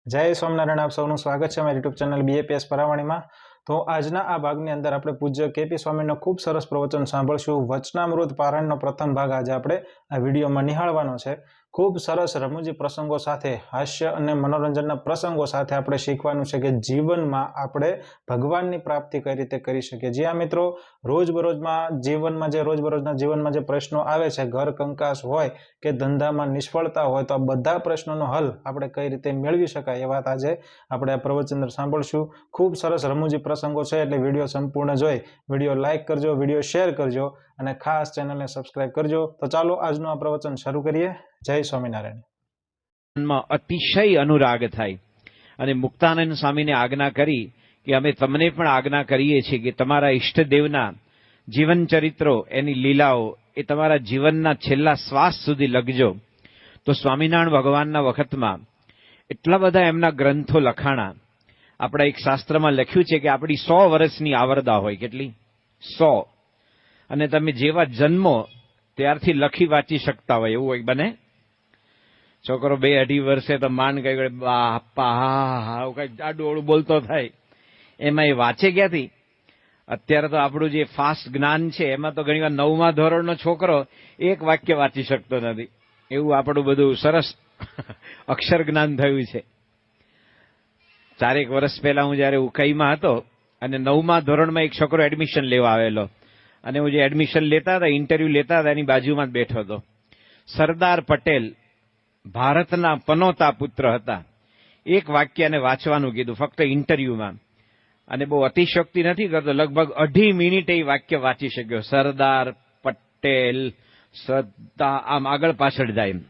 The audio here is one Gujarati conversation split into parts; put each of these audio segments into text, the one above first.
જય સ્વામિનારાયણ, આપ સૌનું સ્વાગત છે અમારી યુટ્યુબ ચેનલ બીએપીએસ પરાવાણીમાં। તો આજના આ ભાગની અંદર આપણે પૂજ્ય કેપી સ્વામીનો ખૂબ સરસ પ્રવચન સાંભળશું। વચનામૃત પારાયણનો પ્રથમ ભાગ આજે આપણે આ વિડીયોમાં નિહાળવાનો છે। ખૂબ સરસ રમૂજી પ્રસંગો સાથે, હાસ્ય અને મનોરંજનના પ્રસંગો સાથે આપણે શીખવાનું છે કે જીવનમાં આપણે ભગવાનની પ્રાપ્તિ કઈ રીતે કરી શકીએ। જ્યાં મિત્રો રોજબરોજમાં જીવનમાં જે પ્રશ્નો આવે છે, ઘર કંકાસ હોય કે ધંધામાં નિષ્ફળતા હોય, તો આ બધા પ્રશ્નોનો હલ આપણે કઈ રીતે મેળવી શકાય એ વાત આજે આપણે આ પ્રવચન અંદર સાંભળશું। ખૂબ સરસ રમૂજી પ્રસંગો છે, એટલે વિડીયો સંપૂર્ણ જોઈ વિડીયો લાઈક કરજો, વિડીયો શેર કરજો અને ખાસ ચેનલને સબસ્ક્રાઇબ કરજો। તો ચાલો આજનું આ પ્રવચન શરૂ કરીએ। જય સ્વામિનારાયણ। અતિશય અનુરાગ થાય અને મુક્તાનંદ સ્વામીને આજ્ઞા કરી કે અમે તમને પણ આજ્ઞા કરીએ છીએ કે તમારા ઈષ્ટદેવના જીવન ચરિત્રો, એની લીલાઓ એ તમારા જીવનના છેલ્લા શ્વાસ સુધી લખજો। તો સ્વામિનારાયણ ભગવાનના વખતમાં એટલા બધા એમના ગ્રંથો લખાણા। આપણા એક શાસ્ત્રમાં લખ્યું છે કે આપણી 100 વર્ષની આવરદા હોય। કેટલી? 100। અને તમે જેવા જન્મો ત્યારથી લખી વાંચી શકતા હોય એવું એક બને। છોકરો 2-2.5 વર્ષે તો માંડ કઈ બાપા હા કઈ આડું બોલતો થાય, એમાં એ વાંચે ક્યાંથી? અત્યારે તો આપણું જે ફાસ્ટ જ્ઞાન છે એમાં તો ઘણી વાર 9મા ધોરણનો છોકરો એક વાક્ય વાંચી શકતો નથી, એવું આપણું બધું સરસ અક્ષર જ્ઞાન થયું છે। 4 વર્ષ પહેલા હું જયારે ઉકાઈમાં હતો અને 9મા ધોરણમાં એક છોકરો એડમિશન લેવા આવેલો, અને હું જે એડમિશન લેતા હતા, ઇન્ટરવ્યુ લેતા હતા, એની બાજુમાં જ બેઠો હતો। સરદાર પટેલ ભારતના પનોતા પુત્ર હતા। એક વાક્ય એને વાંચવાનું કીધું ફક્ત ઇન્ટરવ્યુમાં, અને બહુ અતિશયોક્તિ નથી કરતો, લગભગ 2.5 મિનિટે એ વાક્ય વાંચી શક્યો। સરદાર પટેલ, સરદાર, આમ આગળ પાછળ જાય,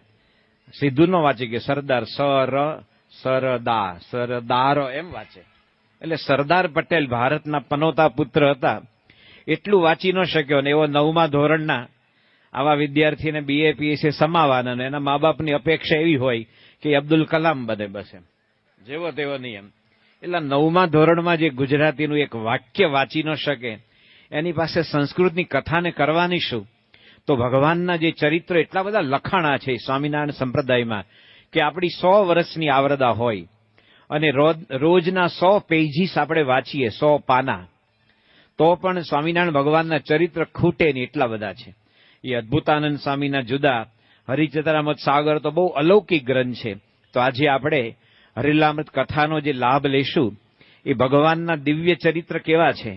સીધું ન વાંચી ગયો। સરદાર સરદાર એમ વાંચે। એટલે સરદાર પટેલ ભારતના પનોતા પુત્ર હતા, એટલું વાંચી ન શક્યો, અને એવો 9મા ધોરણના આવા વિદ્યાર્થીને બીએપીએસે સમાવાના, અને એના મા બાપની અપેક્ષા એવી હોય કે અબ્દુલ કલામ બને, બસ એમ, જેવો તેવો નિયમ। એટલે 9મા ધોરણમાં જે ગુજરાતીનું એક વાક્ય વાંચી ન શકે, એની પાસે સંસ્કૃતની કથાને કરવાની શું? તો ભગવાનના જે ચરિત્રો એટલા બધા લખાણા છે સ્વામિનારાયણ સંપ્રદાયમાં કે આપણી 100 વર્ષની આવરદા હોય, અને રોજના 100 પેજીસ આપણે વાંચીએ, 100 પાના, તો પણ સ્વામિનારાયણ ભગવાનના ચરિત્ર ખૂટે નહીં, એટલા બધા છે। એ અદ્ભુતાનંદ સ્વામીના જુદા, હરિચરિતામૃત સાગર તો બહુ અલૌકિક ગ્રંથ છે। તો આજે આપણે હરિલામૃત કથાનો જે લાભ લેશું, એ ભગવાનના દિવ્ય ચરિત્ર કેવા છે।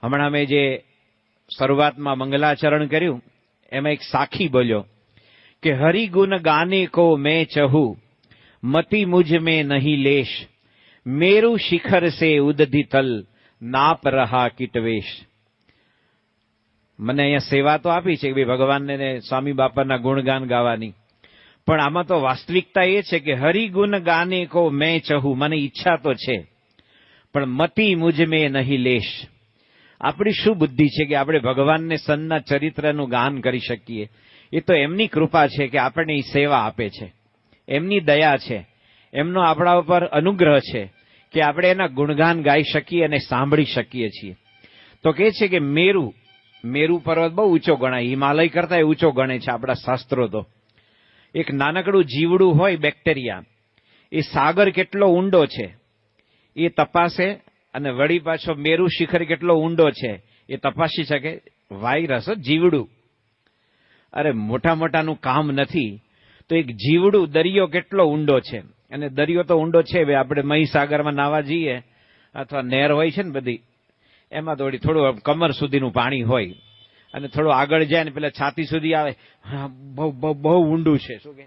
હમણાં મેં જે શરૂઆતમાં મંગલાચરણ કર્યું એમાં એક સાખી બોલ્યો કે હરિગુણ ગાને કો મેં ચહું, મતિ મુझ में नहीं लेश, મેરુ શિખર સે ઉદધિ તલ, નાપ રહા કિટવેશ। મને અહીંયા સેવા તો આપી છે કે ભાઈ ભગવાનને સ્વામી બાપાના ગુણગાન ગાવાની, પણ આમાં તો વાસ્તવિકતા એ છે કે હરિગુણ ગાને કો મેં ચહું, મને ઈચ્છા તો છે, પણ મતિ મુझ में नहीं लेश। આપણી શું બુદ્ધિ છે કે આપણે ભગવાનને સંતના ચરિત્રનું ગાન કરી શકીએ? એ તો એમની કૃપા છે કે આપણને એ સેવા આપે છે, એમની દયા છે, એમનો આપણા ઉપર અનુગ્રહ છે કે આપણે એના ગુણગાન ગાઈ શકીએ અને સાંભળી શકીએ છીએ। તો કહે છે કે મેરુ પર્વત બહુ ઊંચો ગણાય, હિમાલય કરતા ઊંચો ગણે છે આપણા શાસ્ત્રો તો। એક નાનકડું જીવડું હોય, બેક્ટેરિયા, એ સાગર કેટલો ઊંડો છે એ તપાસે, અને વળી પાછો મેરુ શિખર કેટલો ઊંડો છે એ તપાસી શકે? વાયરસ, જીવડું, અરે મોટા મોટાનું કામ નથી। તો એક જીવડું, દરિયો કેટલો ઊંડો છે, અને દરિયો તો ઊંડો છે, આપણે મહીસાગરમાં નાવા જઈએ અથવા નહેર હોય છે ને બધી, એમાં થોડું કમર સુધીનું પાણી હોય, અને થોડું આગળ જાય ને પેલા છાતી સુધી આવે, બહુ ઊંડું છે, શું કે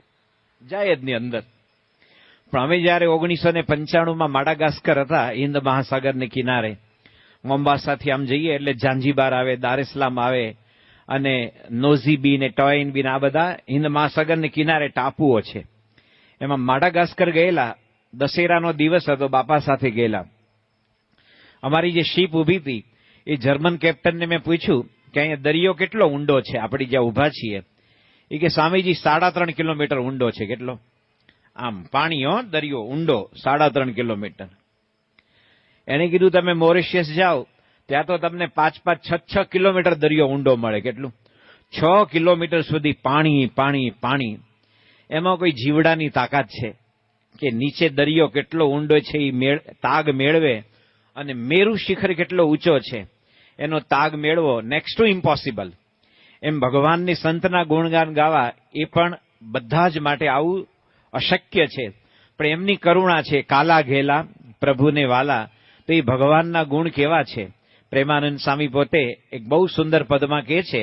જાય જ નહીં અંદર। પણ અમે જયારે 1995માં માડાગાસ્કર હતા, હિન્દ મહાસાગરને કિનારે, મોમ્બાસાથી આમ જઈએ એટલે ઝાંઝીબાર આવે, દારેસલામ આવે, અને નોઝી ને ટોઈન બીન, આ બધા હિન્દ મહાસાગરને કિનારે ટાપુઓ છે। એમાં માડાગાસ્કર ગયેલા, દશેરાનો દિવસ હતો, બાપા સાથે ગયેલા। અમારી જે શીપ ઊભી હતી એ જર્મન કેપ્ટનને મેં પૂછ્યું કે અહીંયા દરિયો કેટલો ઊંડો છે આપણે જ્યાં ઊભા છીએ? એ કે સ્વામીજી 3.5 કિલોમીટર ઊંડો છે। કેટલો? આમ પાણી, દરિયો ઊંડો 3.5 કિલોમીટર। એને કીધું તમે મોરિશિયસ જાઓ ત્યાં તો તમને 5-5, 6 કિલોમીટર દરિયો ઊંડો મળે। કેટલું? 6 કિલોમીટર સુધી પાણી પાણી પાણી। એમાં કોઈ જીવડાની તાકાત છે? કે નીચે દરિયો કેટલો ઊંડો છે એ તાગ મેળવે અને મેરુ શિખર કેટલો ઊંચો છે એનો તાગ મેળવો નેક્સ્ટ ટુ ઇમ્પોસિબલ. એમ ભગવાનની સંતના ગુણગાન ગાવા એ પણ બધા જ માટે આવું અશક્ય છે. પણ એમની કરુણા છે, કાલા ઘેલા પ્રભુને વાલા. તો એ ભગવાનના ગુણ કેવા છે? પ્રેમાનંદ સ્વામી પોતે એક બહુ સુંદર પદમાં કહે છે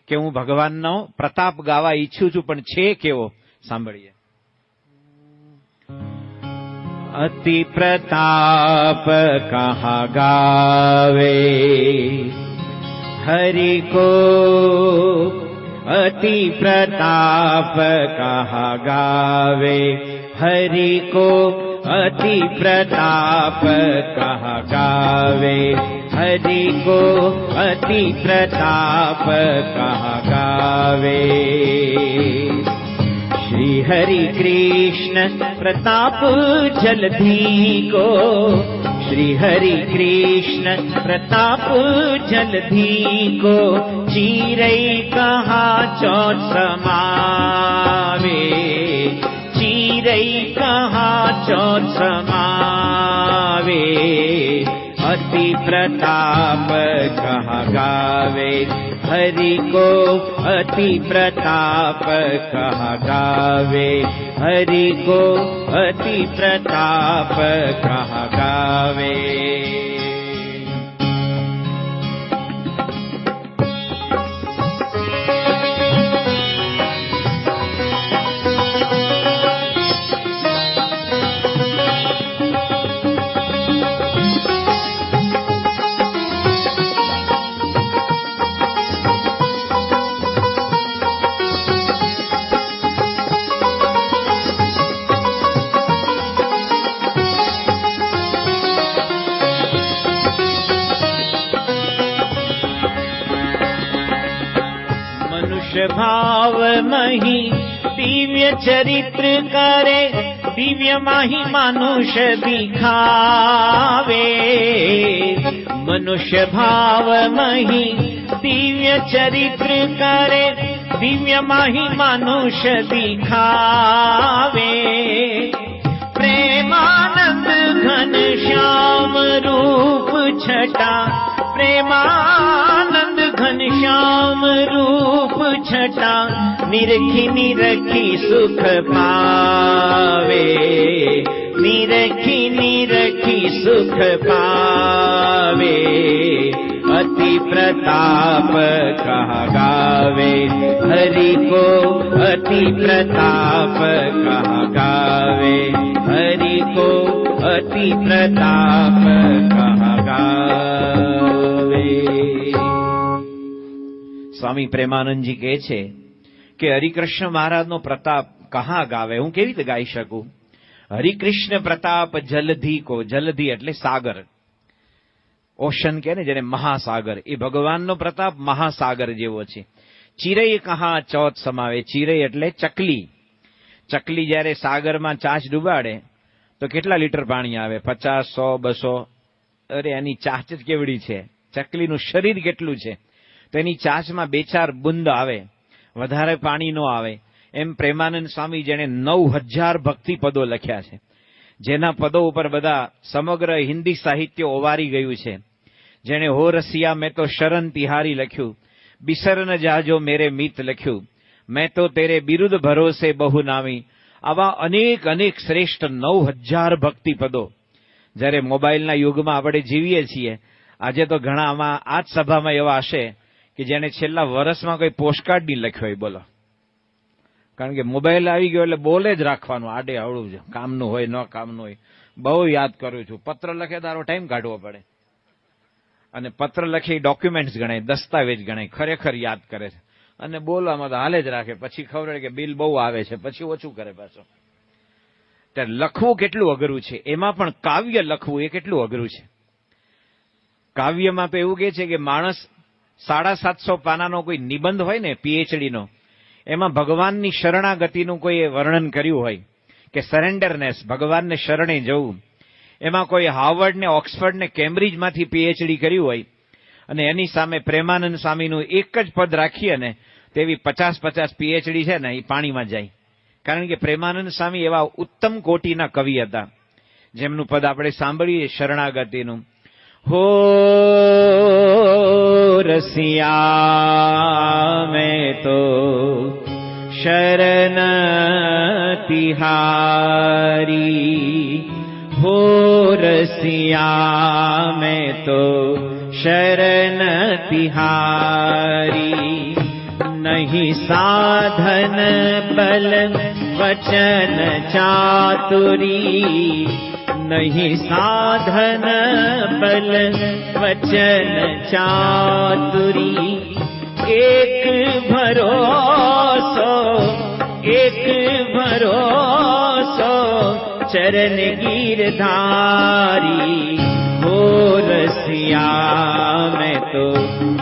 કે હું ભગવાનનો પ્રતાપ ગાવા ઈચ્છું છું, પણ છે કેવો? સાંભળીએ. અતિ પ્રતાપ કહા ગાવે હરિ કો, અતિ પ્રતાપ કહા ગાવે હરિ કો, અતિ પ્રતાપ કહા ગાવે હરિ કો, અતિ પ્રતાપ કહા ગાવે. श्री हरि कृष्ण प्रताप जलधि को, श्री हरि कृष्ण प्रताप जलधि को, चीरई कहा चौथ समावे, चीरई कहा चौथ समावे. अति प्रताप कहा गावे हरि को, अति प्रताप कहा गावे हरि को, अति प्रताप कहा गावे. भाव मही दिव्य चरित्र करे, दिव्य माही मनुष्य दिखावे. मनुष्य भाव मही दिव्य चरित्र करे, दिव्य माही मनुष्य दिखावे. प्रेमानंद घन श्याम रूप छटा, प्रेमानंद घन श्याम रूप छटा, निरखी निरखी सुख पावे, निरखी निरखी सुख पावे. अति प्रताप कहा गावे हरि को, अति प्रताप कहा गावे हरि को, अति प्रताप कहा गावे. સ્વામી પ્રેમાનંદજી કહે છે કે હરિકૃષ્ણ મહારાજનો પ્રતાપ કહા ગાવે, હું કેવી રીતે ગાઈ શકું? હરિકૃષ્ણ પ્રતાપ જલધિ કો, જલધિ એટલે સાગર, ઓશન કે ને જેને મહાસાગર, એ ભગવાનનો પ્રતાપ મહાસાગર જેવો છે. ચિરઈ કહા ચોથ સમાવે, ચિરઈ એટલે ચકલી. ચકલી જયારે સાગરમાં ચાંચ ડૂબાડે તો કેટલા લીટર પાણી આવે? 50, 100, 200. અરે એની ચાંચ જ કેવડી છે, ચકલીનું શરીર કેટલું છે, તો એની ચાંચમાં 2-4 બુંદ આવે, વધારે પાણી ન આવે. એમ પ્રેમાનંદ સ્વામી જેણે 9000 ભક્તિ પદો લખ્યા છે, જેના પદો ઉપર બધા સમગ્ર હિન્દી સાહિત્ય ઓવારી ગયું છે. જેણે હો રસિયા મેં તો શરણ તિહારી લખ્યું, બિસર ન જાજો મેરે મિત લખ્યું, મેં તો તેરે બિરુદ ભરોસે બહુ નામી. આવા અનેક અનેક શ્રેષ્ઠ 9000 ભક્તિ પદો. જ્યારે મોબાઈલના યુગમાં આપણે જીવીએ છીએ, આજે તો ઘણા આમાં આ જ સભામાં એવા હશે કે જેને છેલ્લા વર્ષમાં કોઈ પોસ્ટકાર્ડ નહીં લખ્યો હોય. બોલો, કારણ કે મોબાઈલ આવી ગયો એટલે બોલે જ રાખવાનું, આડે આવડું છે, કામનું હોય ન કામનું હોય. બહુ યાદ કરું છું, પત્ર લખે તારો ટાઈમ કાઢવો પડે, અને પત્ર લખે ડોક્યુમેન્ટ્સ ગણાય, દસ્તાવેજ ગણાય, ખરેખર યાદ કરે છે. અને બોલવામાં તો હાલે જ રાખે, પછી ખબર કે બિલ બહુ આવે છે, પછી ઓછું કરે પાછો. ત્યારે લખવું કેટલું અઘરું છે, એમાં પણ કાવ્ય લખવું એ કેટલું અઘરું છે. કાવ્યમાં તો એવું કહે છે કે માણસ 750 પાનાનો કોઈ નિબંધ હોય ને પીએચડી નો, એમાં ભગવાનની શરણાગતિનું કોઈ વર્ણન કર્યું હોય કે સરેન્ડરનેસ, ભગવાનને શરણે જવું, એમાં કોઈ હાર્વર્ડ ને ઓક્સફર્ડ ને કેમ્બ્રિજમાંથી પીએચડી કર્યું હોય, અને એની સામે પ્રેમાનંદ સ્વામીનું એક જ પદ રાખીએ ને તેવી 50-50 પીએચડી છે ને એ પાણીમાં જાય. કારણ કે પ્રેમાનંદ સ્વામી એવા ઉત્તમ કોટીના કવિ હતા, જેમનું પદ આપણે સાંભળીએ શરણાગતિનું. હો રસિયા મેં તો શરણ તિહારી, હો રસિયા મેં તો શરણ તિહારી. નહીં સાધન બલ વચન ચાતુરી, નહીં સાધન બલ વચન ચાતુરી. એક ભરોસો ચરણ ગીરધારી, હો રસિયા મેં તો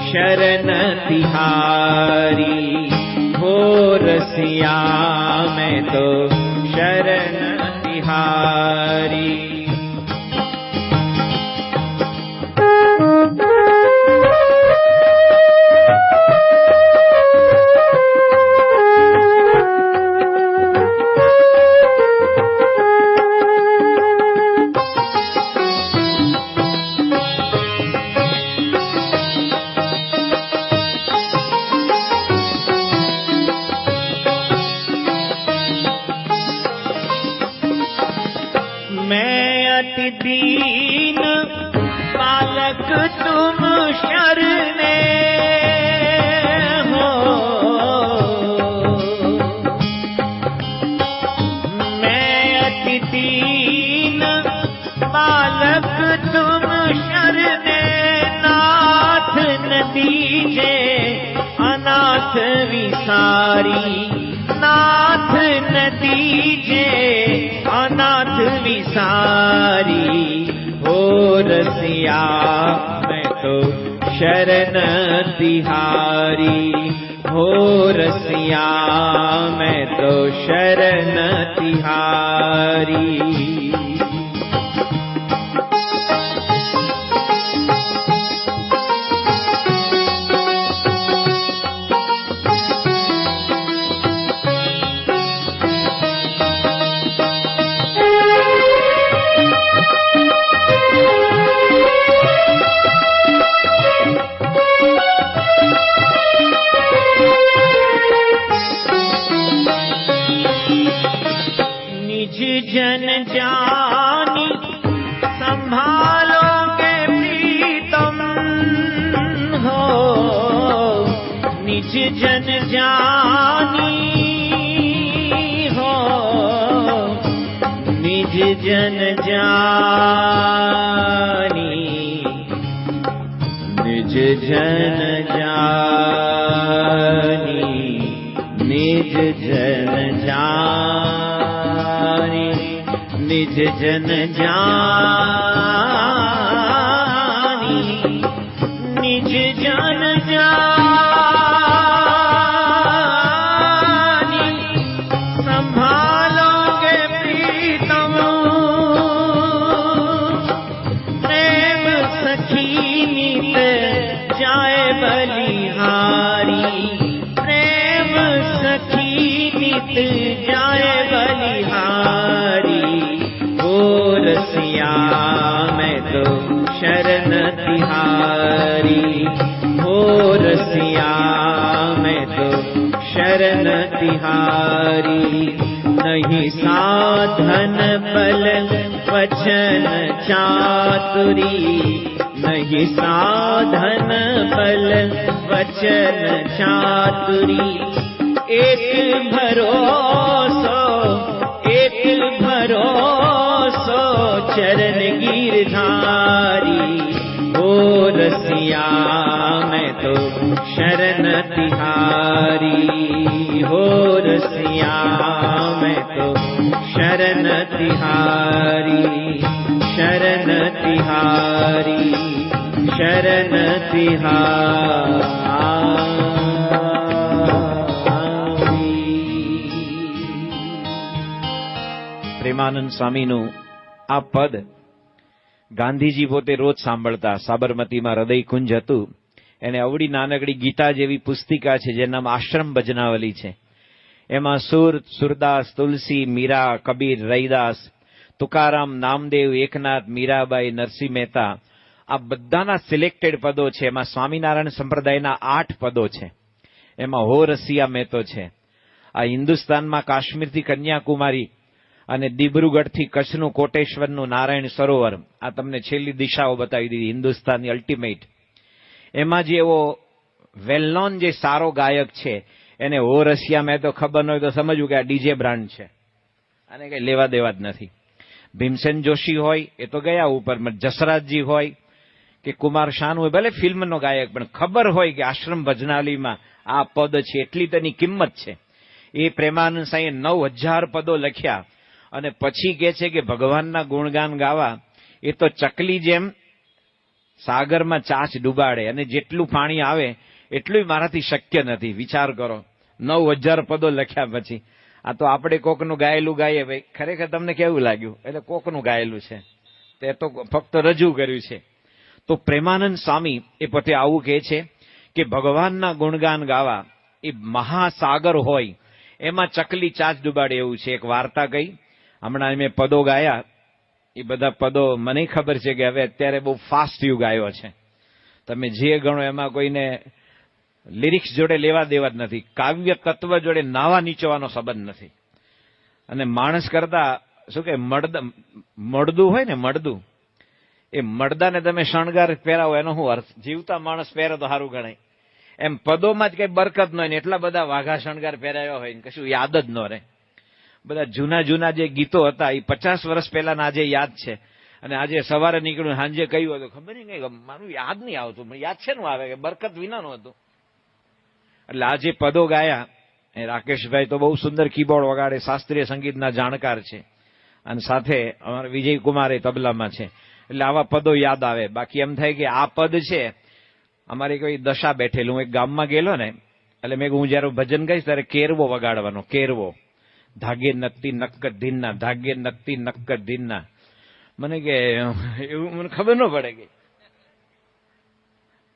શરણ તિહારી, હો રસિયા મેં તો શરણ તિહારી. दीन बालक तुम शरणे हो, मैं अति दीन बालक तुम शरणे. नाथ न दीजे अनाथ विसारी, नाथ न दीजे अनाथ विसारी. हो रसिया मैं तो शरण तिहारी, हो रसिया मैं तो शरण तिहारी. जन जानी संभालोगे प्रीतम हो, निज जन जानी हो, निज जन जानी, निज जन जानी, निज जन जानी, निज जन जानी, निज जन जानी. संभालोगे प्रीतम प्रेम सखी नित जाए बलिहारी, प्रेम सखी नित जाए बलिहारी. रसिया मैं तो शरण तिहारी, हो रसिया मैं तो शरण तिहारी. नहीं साधन बल वचन चातुरी, नहीं साधन बल वचन चातुरी. एक भरोसो चरण गिरधारी, हो रसिया मैं तो शरण तिहारी, हो रसिया मैं तो शरण तिहारी, शरण तिहारी, शरण तिहारी. પ્રેમાનંદ સ્વામીનું આ પદ ગાંધીજી પોતે રોજ સાંભળતા. સાબરમતીમાં હૃદયકુંજ હતું, એને અવળી નાનકડી ગીતા જેવી પુસ્તિકા છે જેનું નામ આશ્રમ ભજનાવલી છે. એમાં સુર, સુરદાસ, તુલસી, મીરા, કબીર, રૈદાસ, તુકારામ, નામદેવ, એકનાથ, મીરાબાઈ, નરસિંહ મહેતા, આ બધાના સિલેક્ટેડ પદો છે. એમાં સ્વામિનારાયણ સંપ્રદાયના 8 પદો છે. એમાં હો રસિયા મહેતો છે. આ હિન્દુસ્તાનમાં કાશ્મીરથી કન્યાકુમારી અને દિબ્રુગઢથી કચ્છનું કોટેશ્વરનું નારાયણ સરોવર, આ તમને છેલ્લી દિશાઓ બતાવી દીધી, હિન્દુસ્તાનની અલ્ટિમેટ. એમાં જે એવો વેલ નોન જે સારો ગાયક છે એને હો રસિયા મહેતો ખબર ન હોય તો સમજવું કે આ ડીજે બ્રાન્ડ છે, આને કઈ લેવા દેવા જ નથી. ભીમસેન જોશી હોય એ તો ગયા ઉપર, જસરાજજી હોય કે કુમાર શાનુ હોય, ભલે ફિલ્મનો ગાયક, પણ ખબર હોય કે આશ્રમ ભજનાવલીમાં આ પદ છે, એટલી તેની કિંમત છે. એ પ્રેમાનંદ સાંઈએ 9000 પદો લખ્યા અને પછી કહે છે કે ભગવાનના ગુણગાન ગાવા એ તો ચકલી જેમ સાગરમાં ચાંચ ડૂબાડે, અને જેટલું પાણી આવે એટલું મારાથી શક્ય નથી. વિચાર કરો, 9000 પદો લખ્યા પછી. આ તો આપણે કોકનું ગાયેલું ગાઈએ ભાઈ, ખરેખર તમને કેવું લાગ્યું? એટલે કોકનું ગાયેલું છે, તે તો ફક્ત રજૂ કર્યું છે. તો પ્રેમાનંદ સ્વામી એ પોતે આવું કહે છે કે ભગવાનના ગુણગાન ગાવા એ મહાસાગર હોય, એમાં ચકલી ચાંચ ડૂબાડે એવું છે. એક વાર્તા કહી, હમણાં મેં પદો ગાયા, એ બધા પદો મને ખબર છે કે હવે અત્યારે બહુ ફાસ્ટ યુગ આવ્યો છે. તમે જે ગણો એમાં કોઈને લિરિક્સ જોડે લેવા દેવા જ નથી, કાવ્ય તત્વ જોડે નાવા નીચવાનો સંબંધ નથી. અને માણસ કરતા શું કે મળદું હોય ને, મળદું, એ મળદાને તમે શણગાર પહેરાવો એનો શું અર્થ? જીવતા માણસ પહેરે તો સારું ગણાય. એમ પદોમાં જ કઈ બરકત ન હોય ને એટલા બધા વાઘા શણગાર પહેરાવ્યા હોય ને કશું યાદ જ ન રહે. બધા જૂના જૂના જે ગીતો હતા એ 50 વર્ષ પહેલાના આજે યાદ છે, અને આજે સવારે નીકળ્યું સાંજે કહ્યું હતું ખબર નહીં કઈ મારું યાદ નહીં આવતું, યાદ છે નું આવે કે બરકત વિનાનું હતું. એટલે આ જે પદો ગાયા એ રાકેશભાઈ તો બહુ સુંદર કીબોર્ડ વગાડે, શાસ્ત્રીય સંગીતના જાણકાર છે, અને સાથે અમારા વિજયકુમાર એ તબલામાં છે. એટલે આવા પદો યાદ આવે. બાકી એમ થાય કે આ પદ છે અમારી કોઈ દશા બેઠેલું. હું એક ગામમાં ગયેલો ને, એટલે મેં હું જયારે ભજન ગાઈશ ત્યારે કેરવો વગાડવાનો, કેરવો. ધાગે નક્તિ નક્ક ધીનના, ધાગે નક્તિ નક્ક ધીનના. મને કે એવું મને ખબર ન પડે કે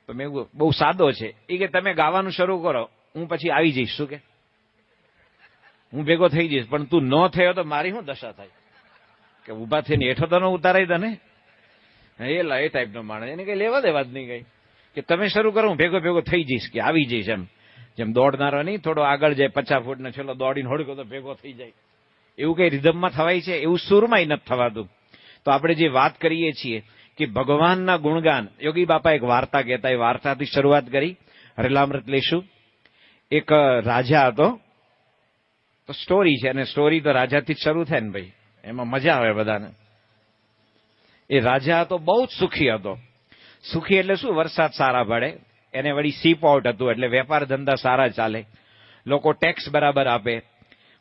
તો મેં બહુ સાદો છે. એ કે તમે ગાવાનું શરૂ કરો, હું પછી આવી જઈશ. શું કે હું ભેગો થઈ જઈશ, પણ તું ન થયો તો મારી શું દશા થાય? કે ઉભા થઈને હેઠો તો ન ઉતારાય તને? એ ટાઈપનો માણસ, એને કઈ લેવા દેવા જ નહીં કઈ. કે તમે શરૂ કરો, હું ભેગો ભેગો થઈ જઈશ, કે આવી જઈશ. એમ જેમ દોડનારો નહીં થોડો આગળ જાય 50 ફૂટ ને છેલ્લો દોડીને હોડકો તો ભેગો થઈ જાય, એવું કઈ રિધમમાં થવાય છે? એવું સુરમાંય નથી થવાતું. તો આપણે જે વાત કરીએ છીએ કે ભગવાનના ગુણગાન, યોગી બાપા એક વાર્તા કહેતા, એ વાર્તાથી શરૂઆત કરી, હરેલામૃત લેશું. એક રાજા હતો, તો સ્ટોરી છે, અને સ્ટોરી તો રાજાથી જ શરૂ થાય ને ભાઈ, એમાં મજા આવે બધાને. એ રાજા હતો, બહુ જ સુખી હતો. સુખી એટલે શું? વરસાદ સારા પડે, એને વળી સી પોર્ટ હતું, એટલે વેપાર ધંધા સારા ચાલે, લોકો ટેક્સ બરાબર આપે,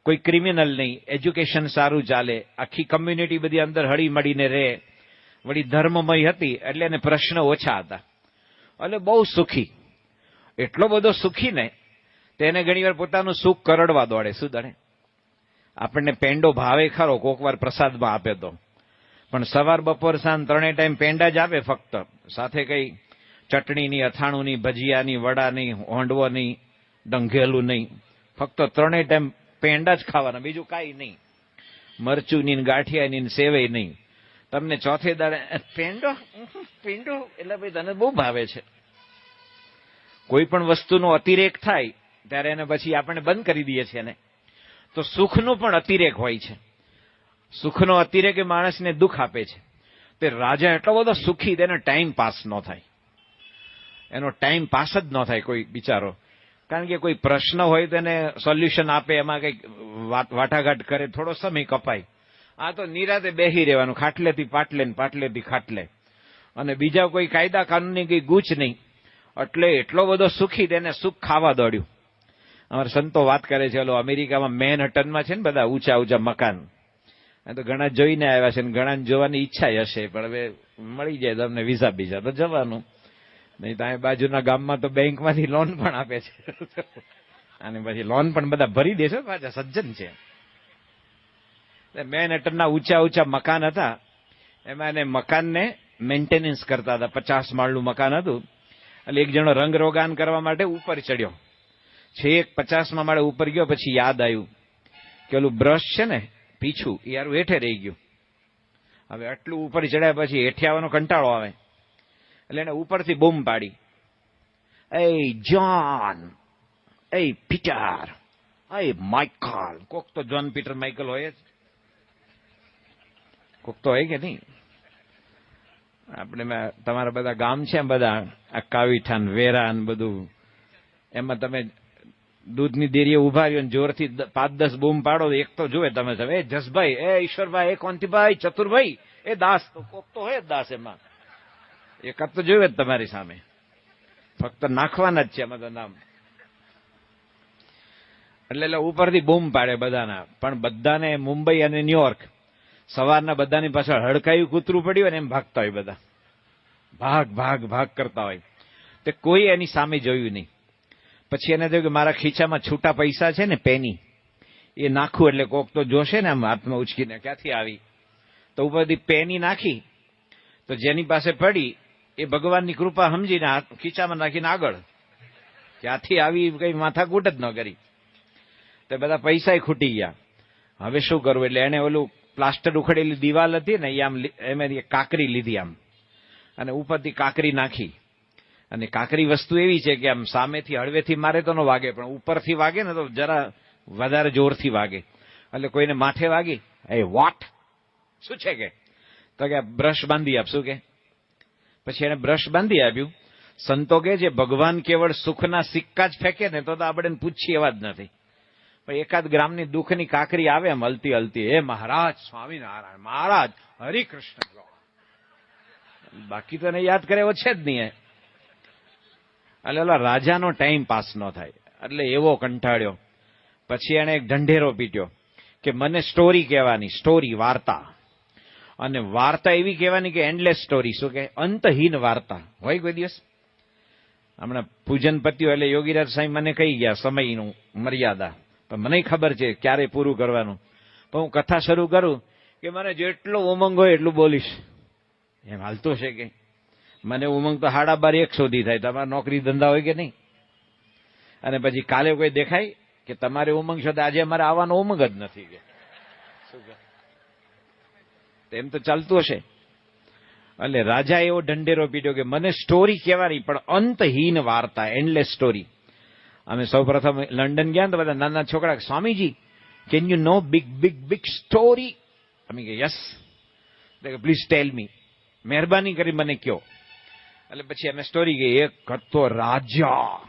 કોઈ ક્રિમિનલ નહીં, એજ્યુકેશન સારું ચાલે, આખી કમ્યુનિટી બધી અંદર હળી મળીને રહે, વળી ધર્મમય હતી એટલે એને પ્રશ્ન ઓછા હતા, એટલે બહુ સુખી. એટલો બધો સુખી ને તેને ઘણીવાર પોતાનું સુખ કરડવા દોડે. શું દોડે? આપણને પેંડો ભાવે ખરો, કોક વાર પ્રસાદમાં આપે તો, પણ સવાર બપોર સાંજ 3 ટાઈમ પેંડા જ આપે ફક્ત, સાથે કઈ ચટણીની, અથાણુંની, ભજીયાની, વડાની, હોંડવો નહીં, ડંઘેલું નહીં, ફક્ત 3 ટાઈમ પેંડા જ ખાવાના, બીજું કાંઈ નહીં. મરચુંની, ગાંઠિયાની, સેવઈ નહીં. તમને ચોથે દાડે પેંડો પેંડો એટલે ભાઈ તને બહુ ભાવે છે. કોઈ પણ વસ્તુનો અતિરેક થાય ત્યારે એને પછી આપણે બંધ કરી દઈએ છીએ ને. તો સુખનો પણ અતિરેક હોય છે. સુખનો અતિરેક એ માણસને દુઃખ આપે છે. તે રાજા એટલો બધો સુખી, તેને ટાઈમ પાસ ન થાય, એનો ટાઈમ પાસ જ ન થાય કોઈ બિચારો. કારણ કે કોઈ પ્રશ્ન હોય તો એને સોલ્યુશન આપે, એમાં કંઈક વાટાઘાટ કરે, થોડો સમય કપાય. આ તો નિરાતે બેસી રહેવાનું, ખાટલેથી પાટલે ને પાટલેથી ખાટલે, અને બીજા કોઈ કાયદા કાનૂનની કઈ ગૂંચ નહીં. એટલે એટલો બધો સુખી, તેને સુખ ખાવા દોડ્યું. અમારા સંતો વાત કરે છે, ઓલો અમેરિકામાં મેનહટનમાં છે ને બધા ઊંચા ઊંચા મકાન, તો ઘણા જોઈને આવ્યા છે, ને ઘણા જોવાની ઈચ્છા હશે, પણ હવે મળી જાય તમને વિઝા બીજા તો જવાનું નહીં. તો બાજુના ગામમાં તો બેંકમાંથી લોન પણ આપે છે, અને પછી લોન પણ બધા ભરી દેશે, પાછા સજ્જન છે. મેનહટનના ઊંચા ઊંચા મકાન હતા, એમાં એને મકાનને મેન્ટેનન્સ કરતા હતા. 50 માળનું મકાન હતું. એટલે એક જણો રંગરોગાન કરવા માટે ઉપર ચડ્યો. છેક 50મા માળે ઉપર ગયો પછી યાદ આવ્યું કે ઓલું બ્રશ છે ને પીછું એ યાર હેઠે રહી ગયું. હવે આટલું ઉપર ચડ્યા પછી હેઠે આવવાનો કંટાળો આવે એટલે એને ઉપરથી બૂમ પાડી, એ જ્હોન, એ પીટર, એ માઇકલ. કોક તો જ્હોન પીટર માઇકલ હોય જ, કોક તો હોય કે નહીં? આપણે તમારા બધા ગામ છે બધા આ કાવીઠાન વેરા ને બધું, એમાં તમે દૂધની ડેરીએ ઉભા રહ્યો ને જોરથી 5-10 બૂમ પાડો એક તો જોવે તમે, એ જસભાઈ, એ ઈશ્વરભાઈ, એ કોંતીભાઈ, ચતુરભાઈ, એ દાસ, તો કોક તો હોય જ દાસ એમાં, એકાદ તો જોવે જ તમારી સામે, ફક્ત નાખવાના જ છે એમાં તો નામ. એટલે ઉપરથી બૂમ પાડે બધાના, પણ બધાને મુંબઈ અને ન્યુયોર્ક સવારના બધાની પાછળ હડકાયું કૂતરું પડ્યું અને એમ ભાગતા હોય બધા, ભાગ ભાગ ભાગ કરતા હોય. તે કોઈ એની સામે જોયું નહીં. પછી એને થયું કે મારા ખીચામાં છૂટા પૈસા છે ને પેની, એ નાખું એટલે કોક તો જોશે ને આમ હાથમાં ઉચકીને ક્યાંથી આવી. તો ઉપરથી પેની નાખી તો જેની પાસે પડી એ ભગવાનની કૃપા સમજીને ખીચામાં નાખીને આગળ, ક્યાંથી આવી કઈ માથાકૂટ જ ન કરી. તો બધા પૈસા ખૂટી ગયા. હવે શું કરવું? એટલે એને ઓલું પ્લાસ્ટર ઉખડેલી દિવાલ હતી ને એ આમ એમાં કાકરી લીધી આમ, અને ઉપરથી કાકરી નાખી. અને કાકરી વસ્તુ એવી છે કે આમ સામેથી હળવેથી મારે તો ન વાગે, પણ ઉપરથી વાગે ને તો જરા વધારે જોરથી વાગે. એટલે કોઈને માથે વાગી, એ વોટ શું છે કે? તો કે બ્રશ બાંધી આપ. શું કે? પછી એને બ્રશ બાંધી આપ્યું. સંતો કે છે ભગવાન કેવળ સુખના સિક્કા જ ફેંકે ને તો આપણે પૂછીએ એવા જ નથી. પણ એકાદ ગ્રામની દુઃખની કાકરી આવે એમ હલતી હલતી, એ મહારાજ સ્વામિનારાયણ મહારાજ હરિકૃષ્ણ, બાકી તો એને યાદ કરે એવો છે જ નહીં. એટલે ઓલા રાજાનો ટાઈમ પાસ ન થાય એટલે એવો કંટાળ્યો. પછી એને એક ઢંઢેરો પીટ્યો કે મને સ્ટોરી કહેવાની, સ્ટોરી વાર્તા, અને વાર્તા એવી કહેવાની કે એન્ડલેસ સ્ટોરી. શું કે? અંતહીન વાર્તા હોય કોઈ દિવસ. હમણાં પૂજન પત્યું એટલે યોગીરાજ સાહેબ મને કહી ગયા સમયનું મર્યાદા, પણ મને ખબર છે ક્યારે પૂરું કરવાનું. પણ હું કથા શરૂ કરું કે મને જેટલો ઉમંગ હોય એટલું બોલીશ, એમ હાલતું છે કે મને ઉમંગ તો 12:30 સુધી થાય. તમારે નોકરી ધંધા હોય કે નહીં? અને પછી કાલે કોઈ દેખાય કે તમારે ઉમંગ છે, આજે અમારે આવવાનો ઉમંગ જ નથી કે શું કે? એમ તો ચાલતું હશે. એટલે રાજા એવો ઢંઢેરો પીટ્યો કે મને સ્ટોરી કહેવાની પણ અંતહીન વાર્તા, એન્ડલેસ સ્ટોરી. અમે સૌ પ્રથમ લંડન ગયા તો બધા નાના છોકરા, Swamiji can you know big big big story? અમે કે યસ. પ્લીઝ ટેલ મી, મહેરબાની કરી મને કયો. એટલે પછી અમે સ્ટોરી ગઈ. એક હતો રાજા,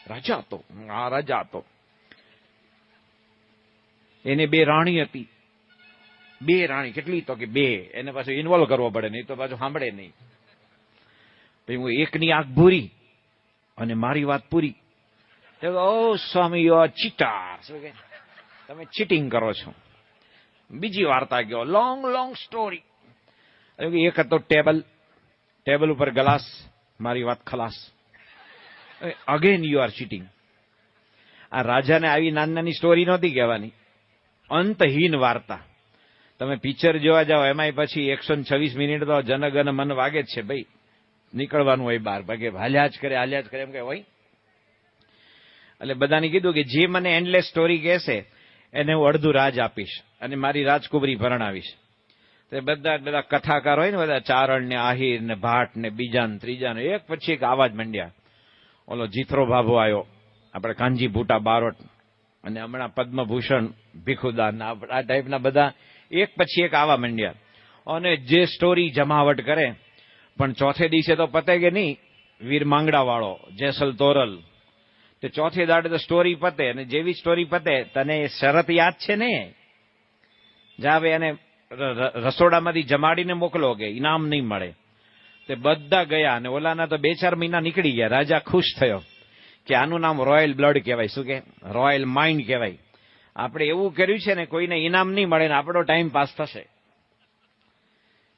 રાજા હતો, આ રાજા હતો, એને 2 રાણી હતી. 2 રાણી કેટલી? તો કે 2. એને પાછું ઇન્વોલ્વ કરવો પડે, નહીં તો પાછું સાંભળે નહીં. પછી હું એકની આંખ ભૂરી અને મારી વાત પૂરી. ઓ સ્વામી યુ આર ચીટર, શું કે તમે ચીટિંગ કરો છો. બીજી વાર્તા ગયો, લોંગ લોંગ સ્ટોરી. એક હતો ટેબલ ઉપર ગ્લાસ, મારી વાત ખલાસ. Again you are cheating. આ રાજાને આવી નાની નાની સ્ટોરી નહોતી કહેવાની, અંતહીન વાર્તા. તમે પિક્ચર જોવા જાઓ એમાંય પછી 126 મિનિટ તો જનગન મન વાગે જ છે ભાઈ, નીકળવાનું હોય બહાર, ભાગે હાલ્યા જ કરે એમ કે હોય. એટલે બધાને કીધું કે જે મને એન્ડલેસ સ્ટોરી કહેશે એને હું અડધું રાજ આપીશ અને મારી રાજકુબરી પરણાવીશ. તો બધા કથાકાર હોય ને, બધા ચારણ ને આહિર ને ભાટ ને બીજા ને ત્રીજા ને એક પછી એક આવાજ માંડ્યા. ઓલો જીથરો ભાભો આવ્યો, આપણે કાનજી ભૂટા બારોટ, અને હમણાં પદ્મભૂષણ ભીખુદાન, આ ટાઈપના બધા એક પછી એક આવા માંડ્યા. અને જે સ્ટોરી જમાવટ કરે, પણ ચોથે દિવસે તો પતે કે નહીં. વીર માંગડા વાળો જેસલ તોરલ, તે ચોથે દાડે તો સ્ટોરી પતે, અને જેવી સ્ટોરી પતે તને શરત યાદ છે ને, જા હવે એને રસોડામાંથી જમાડીને મોકલો કે ઇનામ નહીં મળે. તે બધા ગયા અને ઓલાના તો 2-4 મહિના નીકળી ગયા. રાજા ખુશ થયો કે આનું નામ રોયલ બ્લડ કહેવાય. શું કે? રોયલ માઇન્ડ કહેવાય. આપણે એવું કર્યું છે ને કોઈને ઇનામ નહીં મળે ને આપણો ટાઈમ પાસ થશે.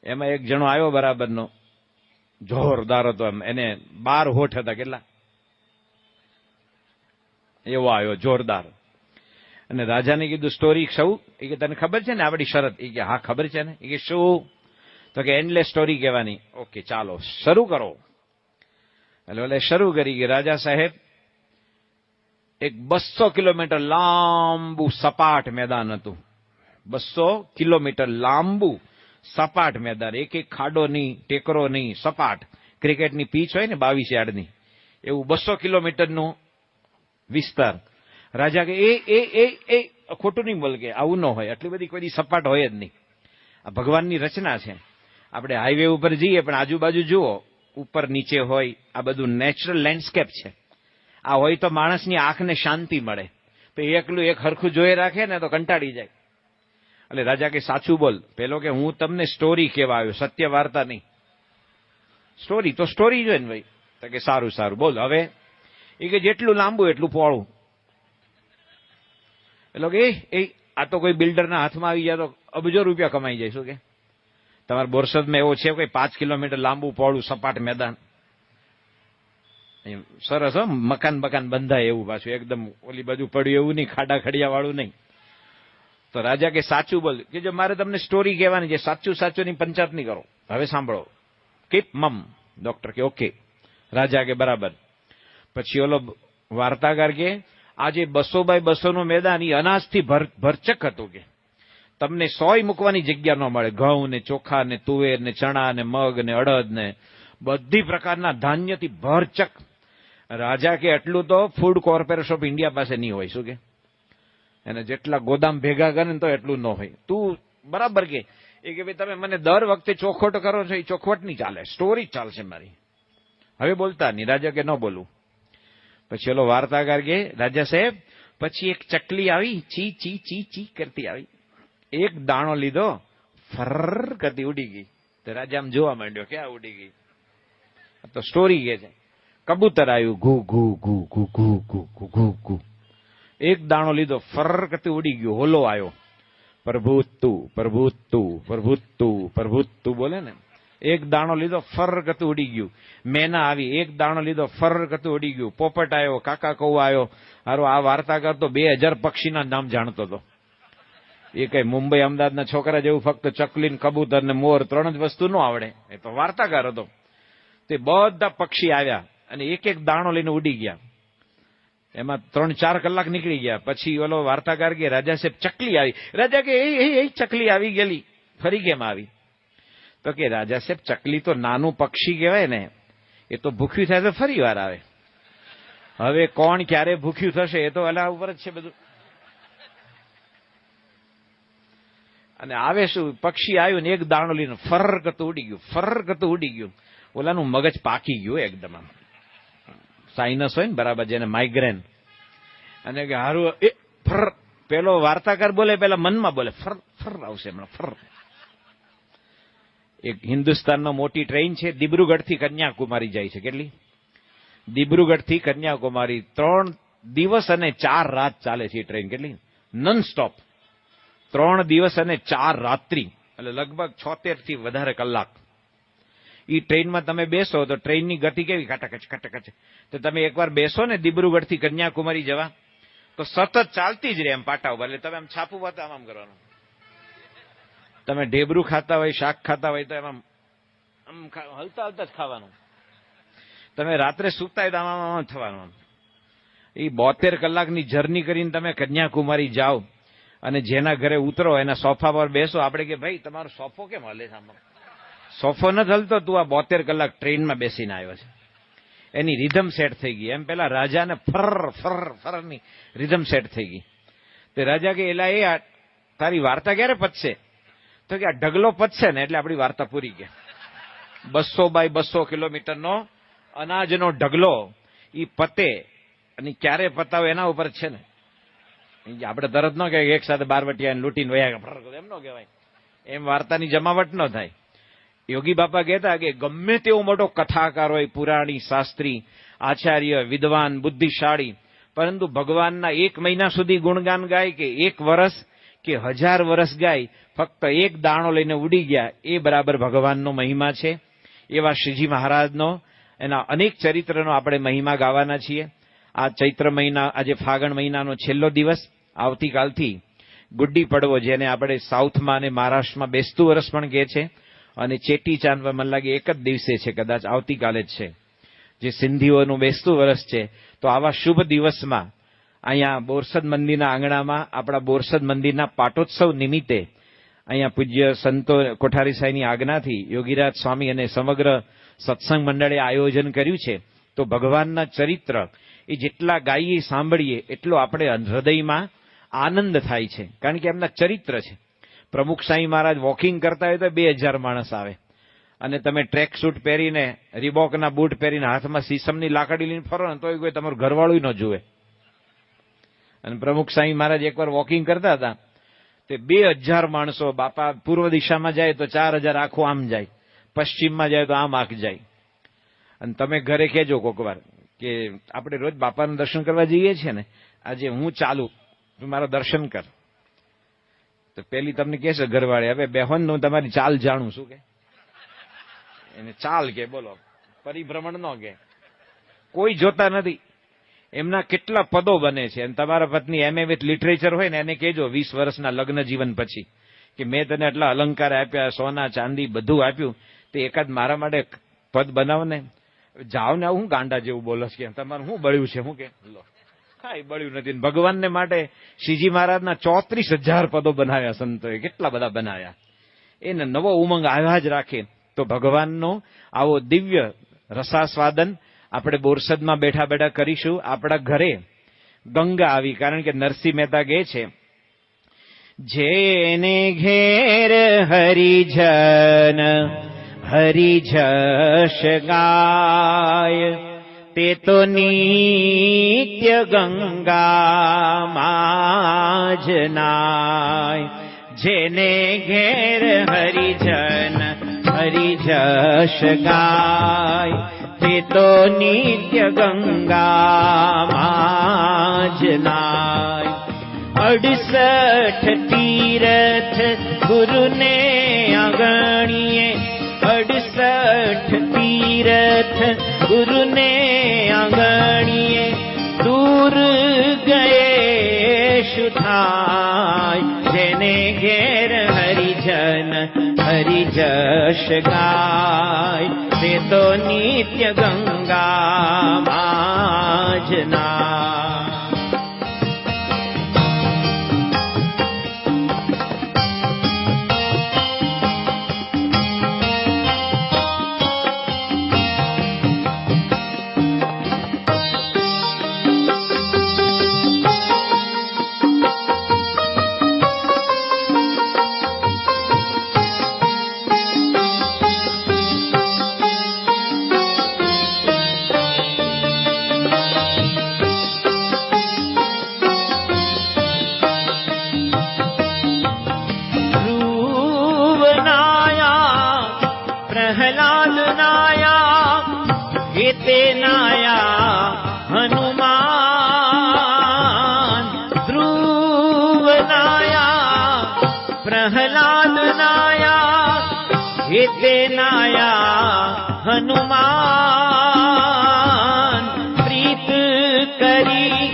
એમાં એક જણો આવ્યો બરાબરનો, જોરદાર હતો. એને 12 હોઠ હતા. કેટલા? એવો આવ્યો જોરદાર. અને રાજાને કીધું સ્ટોરી સૌ, એ કે તને ખબર છે ને આપણી શરત? એ કે હા ખબર છે ને. એ કે શું? તો કે એન્ડલેસ સ્ટોરી કહેવાની. ઓકે ચાલો શરૂ કરો. એટલે શરૂ કરી કે રાજા સાહેબ એક 200 કિલોમીટર લાંબુ સપાટ મેદાન હતું. 200 કિલોમીટર લાંબુ સપાટ મેદાન, એક એક ખાડો નહીં, ટેકરો નહીં, સપાટ. ક્રિકેટની પીચ હોય ને 22 યાર્ડની, એવું 200 કિલોમીટરનું વિસ્તાર. રાજા કે એ ખોટું નહીં બોલ, કે આવું ન હોય, આટલી બધી કોઈ સપાટ હોય જ નહીં. આ ભગવાનની રચના છે. આપણે હાઈવે ઉપર જઈએ પણ આજુબાજુ જુઓ, ઉપર નીચે હોય, આ બધું નેચરલ લેન્ડસ્કેપ છે. આ હોય તો માણસની આંખને શાંતિ મળે. તો એકલું એક હરખું જોઈ રાખે ને તો કંટાળી જાય. એટલે રાજા કે સાચું બોલ. પેલો કે હું તમને સ્ટોરી કહેવા આવ્યો, સત્ય વાર્તા નહીં. સ્ટોરી તો સ્ટોરી જ હોય ને ભાઈ. તો કે સારું સારું બોલ. હવે એ કે જેટલું લાંબુ એટલું પહોળું. એટલે કે એ આ તો કોઈ બિલ્ડરના હાથમાં આવી જાય તો અબજો રૂપિયા કમાઈ જાય. શું કે તમારા બોરસદમાં એવો છે કોઈ 5 કિલોમીટર લાંબુ પહોળું સપાટ મેદાન? સરસ હો, મકાન બંધાય એવું, પાછું એકદમ ઓલી બાજુ પડ્યું એવું નહીં, ખાડા ખડિયા વાળું નહીં. તો રાજા કે સાચું બોલ. કે જો મારે તમને સ્ટોરી કહેવાની છે, સાચું ની પંચાયત નહીં કરો. હવે સાંભળો. કીપ મમ. ડોક્ટર કે ઓકે. રાજા કે બરાબર. પછી ઓલો વાર્તાકાર કે આજે 200 બાય 200 નું મેદાન એ અનાજથી ભરચક હતું. કે તમને 100 મૂકવાની જગ્યા ન મળે. ઘઉં ને ચોખા ને તુવેર ને ચણા ને મગ ને અડદ ને બધી પ્રકારના ધાન્યથી ભરચક. રાજા કે એટલું તો ફૂડ કોર્પોરેશન ઓફ ઇન્ડિયા પાસે નહીં હોય. શું કે એને જેટલા ગોદામ ભેગા કરે ને તો એટલું ન હોય. તું બરાબર કે એ કે ભાઈ તમે મને દર વખતે ચોખવટ કરો છો, એ ચોખવટ નહીં ચાલે, સ્ટોરી ચાલશે મારી. હવે બોલતા નહીં. રાજા કે ન બોલું. પછી ઓલો વાર્તાકાર કે રાજા સાહેબ પછી એક ચકલી આવી, ચી ચી ચી ચી કરતી આવી, એક દાણો લીધો, ફર કરતી ઉડી ગઈ. તો રાજા આમ જોવા માંડ્યો, ક્યાં ઉડી ગઈ? તો સ્ટોરી કે છે. કબૂતર આવ્યું, ઘુ ઘુ ઘુ ઘુ ઘુ ઘુ ઘુ ઘુ ઘુ. એક દાણો લીધો, ફર કરતી ઉડી ગયો. હોલો આવ્યો, પ્રભુત્તુ પ્રભુત્તુ પ્રભુત્તુ પ્રભુત્તુ બોલે ને. એક દાણો લીધો, ફર કરતું ઉડી ગયું. મેના આવી, એક દાણો લીધો, ફર કરતું ઉડી ગયું. પોપટ આવ્યો, કાકા કૌવા આવ્યો. હારો આ વાર્તાકાર તો 2000 પક્ષીના નામ જાણતો હતો. એ કઈ મુંબઈ અમદાવાદના છોકરા જેવું ફક્ત ચકલી, કબૂતર ને મોર 3 જ વસ્તુ ન આવડે. એ તો વાર્તાકાર હતો. તે બધા પક્ષી આવ્યા અને એક એક દાણો લઈને ઉડી ગયા. એમાં 3-4 કલાક નીકળી ગયા. પછી ઓલો વાર્તાકાર કે રાજા સાહેબ ચકલી આવી. રાજા કે એ ચકલી આવી ગયેલી, ફરી કેમ આવી? તો કે રાજા સાહેબ ચકલી તો નાનું પક્ષી કહેવાય ને, એ તો ભૂખ્યું થાય તો ફરી વાર આવે. હવે કોણ ક્યારે ભૂખ્યું થશે એ તો અલ્લાહ ઉપર જ છે બધું. અને આવે શું, પક્ષી આવ્યું ને એક દાણો લઈને ફર કરતું ઉડી ગયું, ફર કરતું ઉડી ગયું. ઓલાનું મગજ પાકી ગયું એકદમ. આમ સાઇનસ હોય ને બરાબર, જેને માઇગ્રેન. અને કે હારું એ ફર. પેલો વાર્તાકાર બોલે, પેલા મનમાં બોલે ફર ફર આવશે હમણાં, ફર. એક હિન્દુસ્તાનનો મોટી ટ્રેન છે, દિબ્રુગઢથી કન્યાકુમારી જાય છે. કેટલી? દિબ્રુગઢથી કન્યાકુમારી 3 દિવસ અને 4 રાત ચાલે છે એ ટ્રેન. કેટલી? Non stop. 3 દિવસ અને 4 રાત્રિ, એટલે લગભગ 76 થી વધારે કલાક. એ ટ્રેનમાં તમે બેસો તો ટ્રેનની ગતિ કેવી? ખટકચ ખટકચ. તો તમે એકવાર બેસો ને દિબ્રુગઢથી કન્યાકુમારી જવા, તો સતત ચાલતી જ રહે એમ પાટા ઉપર. એટલે તમે આમ છાપું વાતા આમ કરવાનું. તમે ઢેબરું ખાતા હોય, શાક ખાતા હોય તો એમાં આમ હલતા હલતા જ ખાવાનું. તમે રાત્રે સૂતા હોય તો આમ થવાનું. એ 72 કલાકની જર્ની કરીને તમે કન્યાકુમારી જાઓ અને જેના ઘરે ઉતરો એના સોફા પર બેસો. આપણે કે ભાઈ તમારો સોફો કેમ હલે છે? સોફો નથી હલતો, તું આ 72 કલાક ટ્રેનમાં બેસીને આવ્યો છે. એની રિધમ સેટ થઈ ગઈ. એમ પેલા રાજાને ફર ફર ફરની રિધમ સેટ થઈ ગઈ. તે રાજા કે એલા એ તારી વાર્તા ક્યારે પતશે? તો કે આ ઢગલો પતશે ને એટલે આપણી વાર્તા પૂરી ગયા. 200 બાય 200 કિલોમીટરનો અનાજનો ઢગલો એ પતે અને ક્યારે પતાવે એના ઉપર છે ને. આપણે તરત ન કહેવાય એક સાથે 12 વટિયા લૂંટીને વયા, એમ ન કહેવાય. એમ વાર્તાની જમાવટ ન થાય. યોગી બાપા કહેતા કે ગમે તેવો મોટો કથાકાર હોય, પુરાણી, શાસ્ત્રી, આચાર્ય, વિદ્વાન, બુદ્ધિશાળી, પરંતુ ભગવાનના 1 મહિના સુધી ગુણગાન ગાય કે 1 વર્ષ કે 1000 વર્ષ ગાય, ફક્ત એક દાણો લઈને ઉડી ગયા, એ બરાબર ભગવાનનો મહિમા છે. એવા શ્રીજી મહારાજનો, એના અનેક ચરિત્રનો આપણે મહિમા ગાવાના છીએ. આ ચૈત્ર મહિના, આજે ફાગણ મહિનાનો છેલ્લો દિવસ, આવતીકાલથી ગુડ્ડી પડવો, જેને આપણે સાઉથમાં અને મહારાષ્ટ્રમાં બેસતું વર્ષ પણ કહે છે, અને ચેટી ચાંદ મને લાગે એક જ દિવસે છે, કદાચ આવતીકાલે જ છે, જે સિંધીઓનું બેસતું વર્ષ છે. તો આવા શુભ દિવસમાં અહીંયા બોરસદ મંદિરના આંગણામાં આપણા બોરસદ મંદિરના પાટોત્સવ નિમિત્તે અહીંયા પૂજ્ય સંતો કોઠારી સાહેબની આજ્ઞાથી યોગીરાજ સ્વામી અને સમગ્ર સત્સંગ મંડળે આયોજન કર્યું છે. તો ભગવાનના ચરિત્ર એ જેટલા ગાઈએ સાંભળીએ એટલો આપણે હૃદયમાં આનંદ થાય છે, કારણ કે એમના ચરિત્ર છે. પ્રમુખ સાંઈ મહારાજ વોકિંગ કરતા હોય તો 2000 માણસ આવે, અને તમે ટ્રેક સૂટ પહેરીને રીબોકના બૂટ પહેરીને હાથમાં સીસમની લાકડી લઈને ફરો ને તોય કોઈ તમારું ઘરવાળું ન જુએ. અને પ્રમુખ સાંઈ મહારાજ એકવાર વોકિંગ કરતા હતા, તે 2000 માણસો, બાપા પૂર્વ દિશામાં જાય તો 4000 આખું આમ જાય, પશ્ચિમમાં જાય તો આમ આંખ જાય. અને તમે ઘરે કહેજો કોક વાર કે આપણે રોજ બાપાના દર્શન કરવા જઈએ છીએ ને, આજે હું ચાલુ, તું મારા દર્શન કર. તો પેલી તમને કહે છે ઘરવાળે, હવે બેહોન હું તમારી ચાલ જાણું. શું કે એને ચાલ કે, બોલો, પરિભ્રમણ નો કે, કોઈ જોતા નથી. એમના કેટલા પદો બને છે. અને તમારા પત્ની MA વિથ લિટરેચર હોય ને, એને કહેજો 20 વર્ષના લગ્ન જીવન પછી કે મેં તને એટલા અલંકાર આપ્યા, સોના ચાંદી બધું આપ્યું, તે એકાદ મારા માટે પદ બનાવ ને. જાઓ ને, આવું હું ગાંડા જેવું બોલો કે તમારું શું બળ્યું છે? શું કે લો, કાંઈ બળ્યું નથી. ભગવાનને માટે શ્રીજી મહારાજના 34,000 પદો બનાવ્યા સંતોએ, કેટલા બધા બનાવ્યા. એને નવો ઉમંગ આવ્યા જ રાખે. તો ભગવાનનો આવો દિવ્ય રસાસ્વાદન આપણે બોરસદમાં બેઠા બેઠા કરીશું. આપણા ઘરે ગંગા આવી, કારણ કે નરસિંહ મહેતા કહે છે, જેને ઘેર હરિજન હરિજશ ગાય, તે તો નિત્ય ગંગામાં જ નાય. જેને ઘેર હરિજન હરિજશ ગાય, તે તો નિત્ય ગંગામાં જ નાય. 68 તીરથ ગુરુને આંગણીએ, 68 તીરથ ગુરુને આંગણીએ, દૂર ગયે શું થાય. જેને ઘેર હરિજન હરિજશ ગાય, તે તો નિત્ય ગંગામાં જ નાય. પ્રહલાદ નાયા, હેતે નાયા હનુમાન. ધ્રુવ નાયા, પ્રહલાદ નાયા, હેતે નાયા હનુમાન. પ્રીત કરી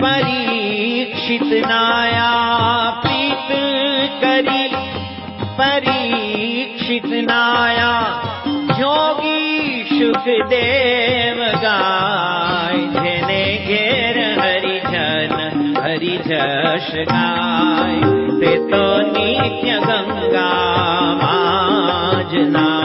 પરીક્ષિત નાયા, પ્રીત કરી પરીક્ષિત નાયા. જોગી સુખદેવ ગાય, જેને ઘેર હરિજન હરિજશ ગાય, તે તો નિત્ય ગંગામાં જ નાય.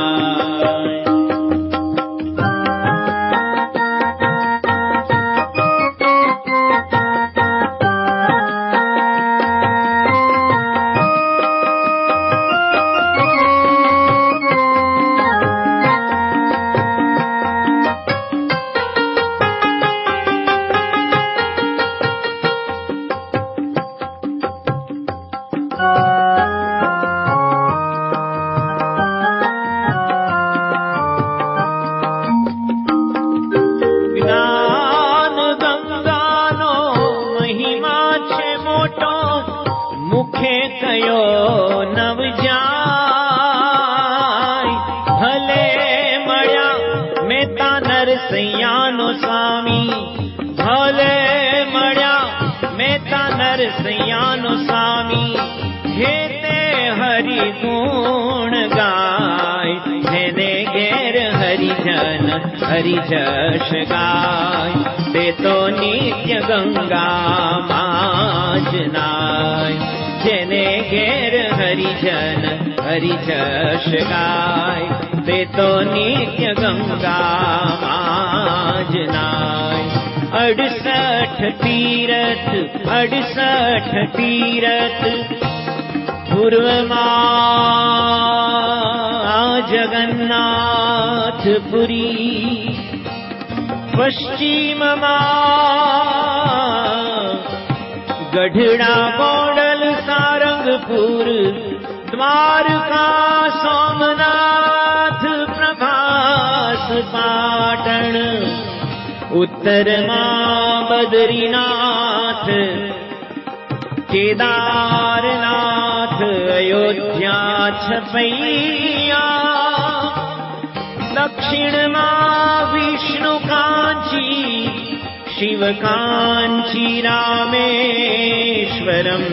મુખે કયો નવ જાય, ભલે મળ્યા મહેતા નરસૈયાનો સ્વામી, ભલે મળ્યા મહેતા નરસૈયાનો સ્વામી. હે તે હરિ ગુણ ગાય, જેને ઘેર હરિજન હરિજશ ગાય, તે તો નિત્ય ગંગામાં જ નાય. જેને ઘેર હરિજન હરિજશ ગાય, તે તો નિત્ય ગંગામાં જ નાય. 68 તીરથ પૂર્વમાં જગન્નાથપુરી, પશ્ચિમમાં ગઢડા ગોંડલ સારંગપુર, દ્વારકા સોમનાથ પ્રભાસ પાટણ, ઉત્તરમાં બદ્રીનાથ કેદારનાથ, અયોધ્યા છપૈયા, દક્ષિણમાં વિષ્ણુ કાંચી, શિવ કાંચી રામેશ્વરમ,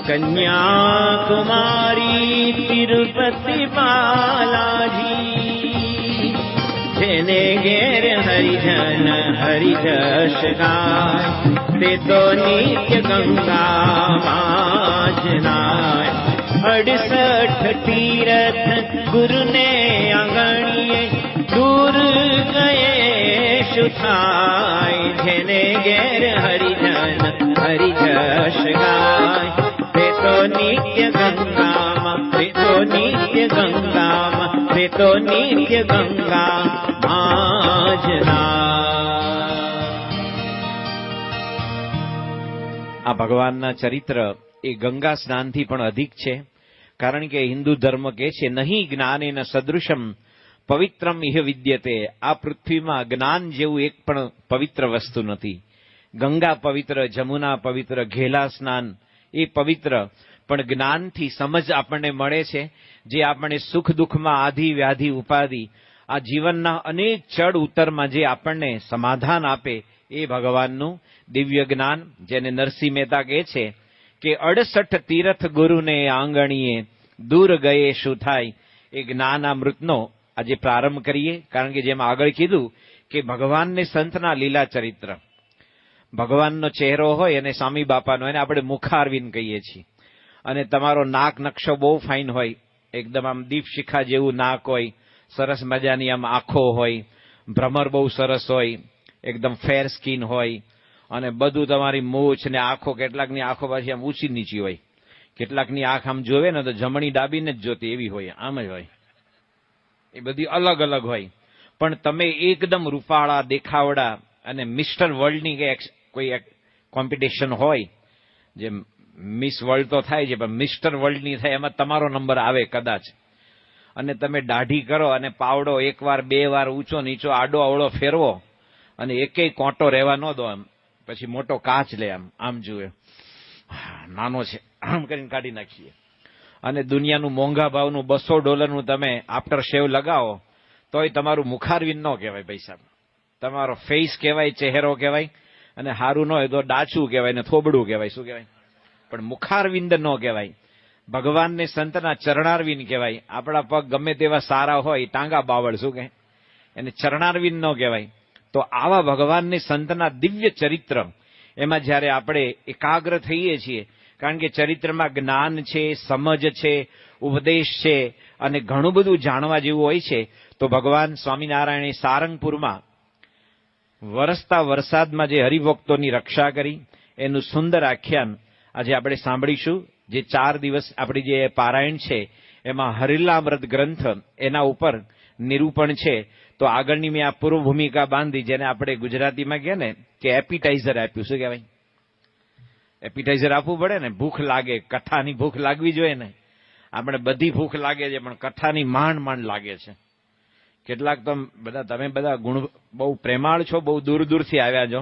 કન્યાકુમારી તિરુપતિ બાલાજી. જેને ઘેર હરિજન હરિજશ ગાય, તે તો નિત્ય ગંગામાં જ નાય. 68 તીરથ ગુરુને આંગણીએ, દૂર ગયે શું થાય. જેને ઘેર હરિજન હરિજશ ગાય, તે તો નિત્ય ગંગામાં, તે તો નિત્ય ગંગામાં, તે તો નિત્ય ગંગામાં જ નાય. આ ભગવાનના ચરિત્ર એ ગંગા સ્નાનથી પણ અધિક છે. કારણ કે હિન્દુ ધર્મ કહે છે, નહીં જ્ઞાનેન સદૃશમ પવિત્રમ ઇહ વિદ્યતે. આ પૃથ્વીમાં જ્ઞાન જેવું એક પણ પવિત્ર વસ્તુ નથી. ગંગા પવિત્ર, જમુના પવિત્ર, ઘેલા સ્નાન એ પવિત્ર, પણ જ્ઞાનથી સમજ આપણને મળે છે, જે આપણને સુખ દુઃખમાં આધિ વ્યાધિ ઉપાધિ આ જીવનના અનેક ચડ ઉતરમાં જે આપણને સમાધાન આપે એ ભગવાનનું દિવ્ય જ્ઞાન. જેને નરસિંહ મહેતા કહે છે કે 68 તીરથ ગુરુને આંગણીએ, દૂર ગયે શું થાય. એ જ્ઞાનામૃતનો આજે પ્રારંભ કરીએ. કારણ કે જેમ આગળ કીધું કે ભગવાનને સંતના લીલા ચરિત્ર, ભગવાનનો ચહેરો હોય અને સ્વામી બાપાનો, એને આપણે મુખારવિંદ કહીએ છીએ. અને તમારો નાક નકશો બહુ ફાઇન હોય, એકદમ આમ દીપશિખા જેવું નાક હોય, સરસ મજાની આમ આંખો હોય, ભ્રમર બહુ સરસ હોય, એકદમ ફેર સ્કિન હોય, અને બધું તમારી મૂછ ને આંખો, કેટલાકની આંખો પાછી આમ ઊંચી નીચી હોય, કેટલાકની આંખ આમ જોવે ને તો જમણી ડાબીને જ જોતી એવી હોય, આમ જ હોય. એ બધી અલગ અલગ હોય. પણ તમે એકદમ રૂપાળા દેખાવડા અને મિસ્ટર વર્લ્ડની કોઈ કોમ્પિટિશન હોય, જે મિસ વર્લ્ડ તો થાય છે પણ મિસ્ટર વર્લ્ડની થાય, એમાં તમારો નંબર આવે કદાચ, અને તમે દાઢી કરો અને પાવડો એકવાર બે વાર ઊંચો નીચો આડો અવળો ફેરવો અને એકેય કોંટો રહેવા ન દો, આમ પછી મોટો કાચ લે, આમ જુએ નાનો છે આમ કરીને કાઢી નાખીએ. અને દુનિયાનું મોંઘા ભાવનું $200 તમે આફ્ટર શેવ લગાવો તોય તમારું મુખારવિંદ ન કહેવાય પૈસા, તમારો ફેસ કહેવાય, ચહેરો કહેવાય, અને સારું ન હોય તો ડાચું કહેવાય ને થોબડું કહેવાય. શું કહેવાય? પણ મુખારવિંદ ન કહેવાય. ભગવાનને સંતના ચરણારવિંદ કહેવાય. આપણા પગ ગમે તેવા સારા હોય, ટાંગા બાવળ શું કહે, એને ચરણારવિંદ ન કહેવાય. તો આવા ભગવાનને સંતના દિવ્ય ચરિત્ર, એમાં જ્યારે આપણે એકાગ્ર થઈએ છીએ, કારણ કે ચરિત્રમાં જ્ઞાન છે, સમજ છે, ઉપદેશ છે, અને ઘણું બધું જાણવા જેવું હોય છે. તો ભગવાન સ્વામિનારાયણે સારંગપુરમાં વરસતા વરસાદમાં જે હરિભક્તોની રક્ષા કરી એનું સુંદર આખ્યાન આજે આપણે સાંભળીશું. જે 4 દિવસ આપણી જે પારાયણ છે એમાં હરિલામૃત ગ્રંથ એના ઉપર નિરૂપણ છે. તો આગળની મેં આ પૂર્વ ભૂમિકા બાંધી, જેને આપણે ગુજરાતીમાં કહે ને કે એપિટાઇઝર આપ્યું. શું કહેવાય? એપિટાઇઝર આપવું પડે ને, ભૂખ લાગે, કથાની ભૂખ લાગવી જોઈએ ને. આપણે બધી ભૂખ લાગે છે પણ કથાની માંડ માંડ લાગે છે. કેટલાક તો તમે બધા ગુણ બહુ પ્રેમાળ છો, બહુ દૂર દૂરથી આવ્યા છો,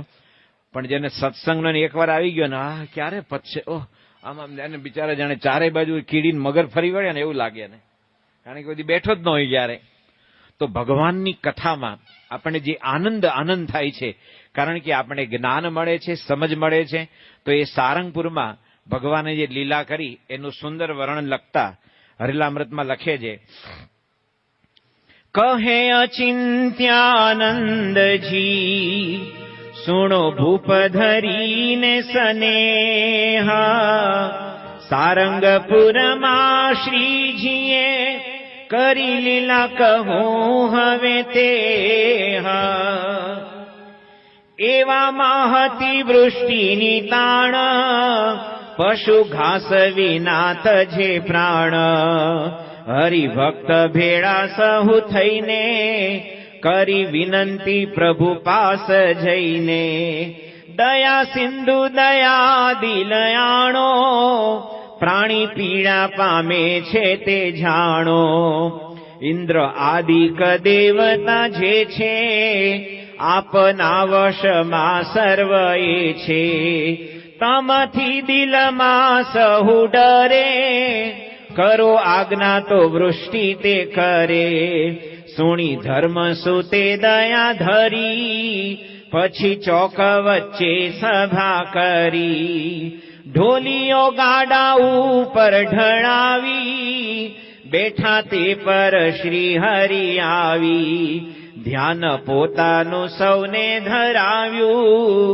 પણ જેને સત્સંગનો એકવાર આવી ગયો ને, આ ક્યારે પતશે, ઓહ આમ એને બિચારા જાણે ચારે બાજુ કીડીને મગર ફરી વળે ને એવું લાગે ને, કારણ કે બધી બેઠો જ ન હોય ક્યારે. તો ભગવાનની કથામાં આપણને જે આનંદ થાય છે, કારણ કે આપણે જ્ઞાન મળે છે, સમજ મળે છે. તો એ સારંગપુરમાં ભગવાને જે લીલા કરી એનું સુંદર વર્ણન લખતા હરિલામૃતમાં લખે છે, કહે અચિંત્યાનંદજી સુણો ભૂપ ધરીને સ્નેહ, સારંગપુરમાં શ્રીજીએ કરી લીલા કહું હવે તે. એવામાં હતી વૃષ્ટિની તાણ, પશુ ઘાસ વિના તજે પ્રાણ. હરિભક્ત ભેળા સહુ થઈને કરી વિનંતી પ્રભુ પાસ જઈને. દયા સિંધુ દયા દિલયાણો, પ્રાણી પીડા પામે છે તે જાણો. ઇન્દ્ર આદિક દેવતા જે છે, આપના વશમાં સર્વ એ છે. તમથી દિલમાં સહુ ડરે, કરો આજ્ઞા તો વૃષ્ટિ તે કરે. સુણી ધર્મ સુતે દયા ધરી, પછી ચોક વચ્ચે સભા કરી. ઢોલીઓ ગાડા ઉપર ઢળાવી, બેઠા તે પર શ્રી હરિ આવી. ધ્યાન પોતાનું સૌને ધરાવ્યું,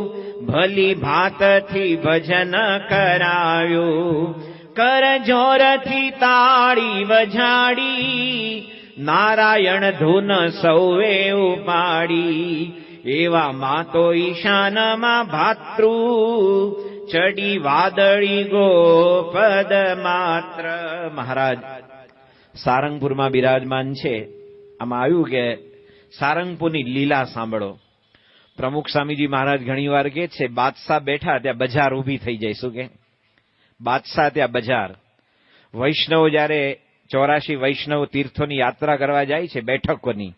ભલી ભાતથી ભજન કરાવ્યું. કર જોરથી તાળી વજાડી, નારાયણ ધૂન સૌએ ઉપાડી. એવામાં તો ઈશાનમાં ભાતૃ, ચડી વાદળી ગોપદ માત્ર. મહારાજ સારંગપુરમાં બિરાજમાન છે. આમાં આવ્યું કે સારંગપુરની લીલા સાંભળો. પ્રમુખ સ્વામીજી મહારાજ ઘણીવાર કહે છે, બાદશાહ બેઠા ત્યાં બજાર ઊભી થઈ જાય. શું કે બાદશાહ ત્યાં બજાર. વૈષ્ણવ જ્યારે 84 વૈષ્ણવ તીર્થોની યાત્રા કરવા જાય છે બેઠકોની,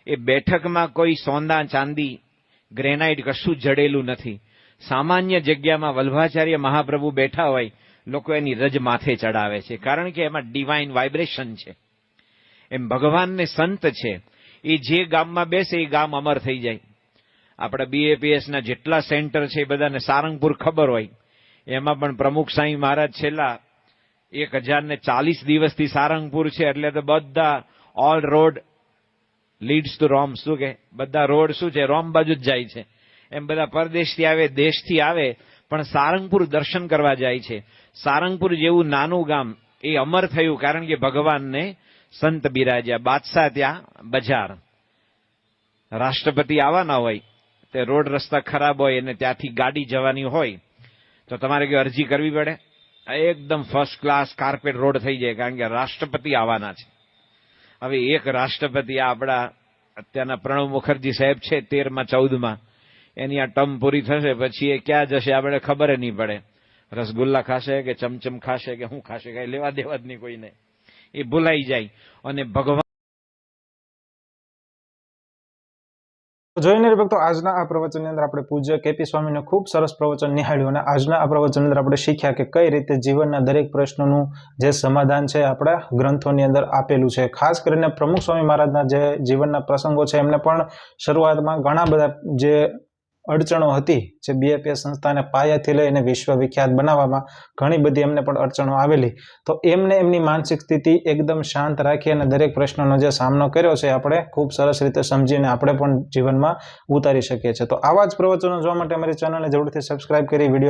એ બેઠકમાં કોઈ સોના ચાંદી ગ્રેનાઇટ કશું જડેલું નથી. સામાન્ય જગ્યામાં વલ્ભાચાર્ય મહાપ્રભુ બેઠા હોય, લોકો એની રજ માથે ચડાવે છે, કારણ કે એમાં ડિવાઇન વાઇબ્રેશન છે. એમ ભગવાનને સંત છે, એ જે ગામમાં બેસે એ ગામ અમર થઈ જાય. આપણા BAPSના જેટલા સેન્ટર છે એ બધાને સારંગપુર ખબર હોય. એમાં પણ પ્રમુખ સ્વામી મહારાજ છેલ્લા 1040 દિવસથી સારંગપુર છે, એટલે તો બધા ઓલ રોડ લીડ્સ ટુ રોમ. શું કે બધા રોડ શું છે, રોમ બાજુ જ જાય છે. એમ બધા પરદેશથી આવે, દેશથી આવે, પણ સારંગપુર દર્શન કરવા જાય છે. સારંગપુર જેવું નાનું ગામ એ અમર થયું, કારણ કે ભગવાનને સંત બિરાજ્યા. બાદશાહ ત્યાં બજાર. રાષ્ટ્રપતિ આવવાના હોય, તે રોડ રસ્તા ખરાબ હોય અને ત્યાંથી ગાડી જવાની હોય, તો તમારે કે અરજી કરવી પડે. એકદમ ફર્સ્ટ ક્લાસ કાર્પેટ રોડ થઈ જાય, કારણ કે રાષ્ટ્રપતિ આવવાના છે. હવે એક રાષ્ટ્રપતિ આપણા અત્યારના પ્રણવ મુખર્જી સાહેબ છે, 13માં 14માં, એની આ ટર્મ પૂરી થશે પછી એ ક્યાં જશે આપણે ખબર નહીં પડે. રસગુલ્લા ખાશે કે ચમચમ ખાશે કે શું ખાશે, કઈ લેવા દેવા જ નહીં કોઈને. એ ભૂલાઈ જાય. અને ભગવાન જોઈને ભક્તો, આજના આ પ્રવચનની અંદર આપણે પૂજ્ય KP સ્વામીનું ખૂબ સરસ પ્રવચન નિહાળ્યું, અને આજના આ પ્રવચનની અંદર આપણે શીખ્યા કે કઈ રીતે જીવનના દરેક પ્રશ્નોનું જે સમાધાન છે આપણા ગ્રંથોની અંદર આપેલું છે. ખાસ કરીને પ્રમુખ સ્વામી મહારાજના જે જીવનના પ્રસંગો છે, એમને પણ શરૂઆતમાં ઘણા બધા જે અડચણો હતી, જે BAPS સંસ્થાને પાયાથી લઈને વિશ્વ વિખ્યાત બનાવવામાં ઘણી બધી એમને પણ અડચણો આવેલી, તો એમને એમની માનસિક સ્થિતિ એકદમ શાંત રાખી અને દરેક પ્રશ્નોનો જે સામનો કર્યો છે આપણે ખૂબ સરસ રીતે સમજીને આપણે પણ જીવનમાં ઉતારી શકીએ છીએ. તો આવા જ પ્રવચનો જોવા માટે અમારી ચેનલને જરૂરથી સબસ્ક્રાઇબ કરી વિડીયો